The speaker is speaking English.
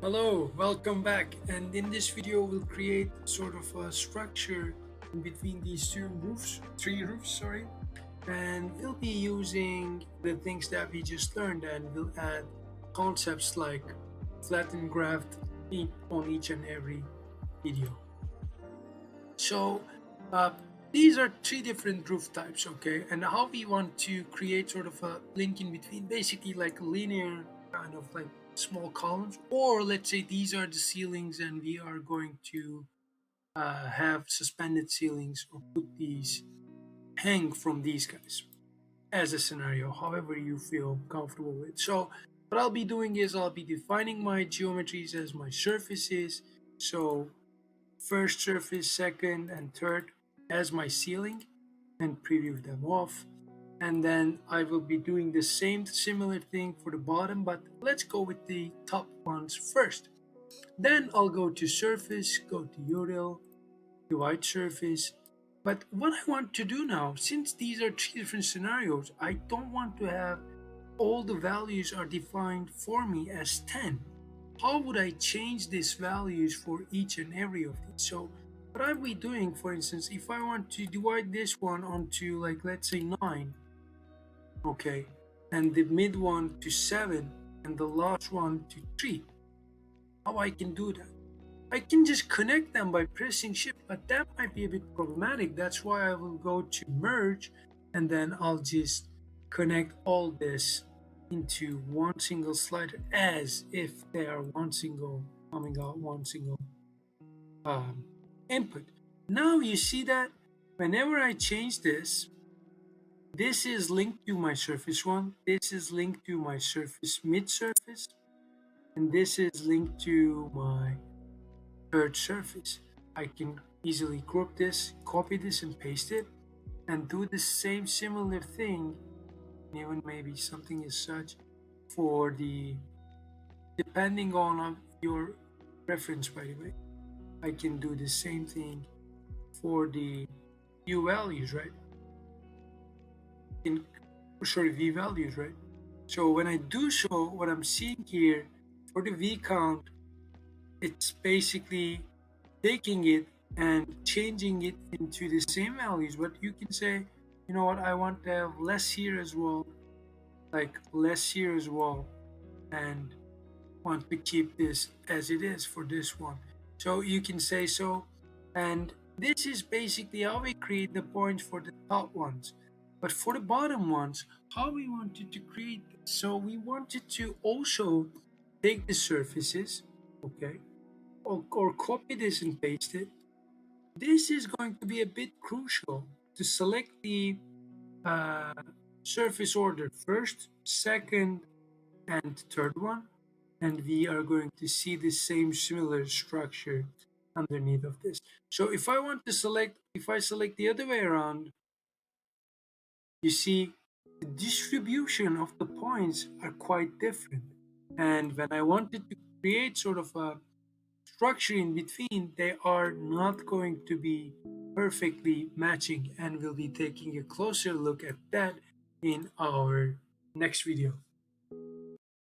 Hello, welcome back. And in this video, we'll create sort of a structure in between these three roofs, sorry. And we'll be using the things that we just learned, and we'll add concepts like flattened graph on each and every video. So uh, these are three different roof types, okay? And how we want to create sort of a link in between, basically like linear kind of like small columns, or let's say these are the ceilings and we are going to have suspended ceilings or put these hang from these guys as a scenario, however you feel comfortable with. So what I'll be doing is I'll be defining my geometries as my surfaces. So first surface, second, and third as my ceiling and preview them off. And then I will be doing the same similar thing for the bottom, but let's go with the top ones first. Then I'll go to surface, go to util, divide surface. But what I want to do now, since these are three different scenarios, I don't want to have all the values are defined for me as 10. How would I change these values for each and every of these? So what are we doing, for instance, if I want to divide this one onto, like, let's say 9, okay, and the mid one to 7 and the last one to 3, how I can do that? I can just connect them by pressing shift, but that might be a bit problematic. That's why I will go to merge, and then I'll just connect all this into one single slider as if they are one single coming out, one single um, input. Now you see that whenever I change this is linked to my surface one, this is linked to my surface mid surface, and this is linked to my third surface. I can easily group this, copy this and paste it, and do the same similar thing, even maybe something as such for the, depending on your preference, by the way. I can do the same thing for the u values, right? In sorry, v values, right? So when I do so, what I'm seeing here for the v count, it's basically taking it and changing it into the same values. But you can say, you know what, I want to have less here as well, like less here as well, and want to keep this as it is for this one. So you can say so, and this is basically how we create the points for the top ones. But for the bottom ones, how we wanted to create this? So we wanted to also take the surfaces, okay, or copy this and paste it. This is going to be a bit crucial to select the uh, surface order first, second, and third one, and we are going to see the same similar structure underneath of this. So if I want to select, if I select the other way around, you see the distribution of the points are quite different. And when I wanted to create sort of a structure in between, they are not going to be perfectly matching, and we'll be taking a closer look at that in our next video.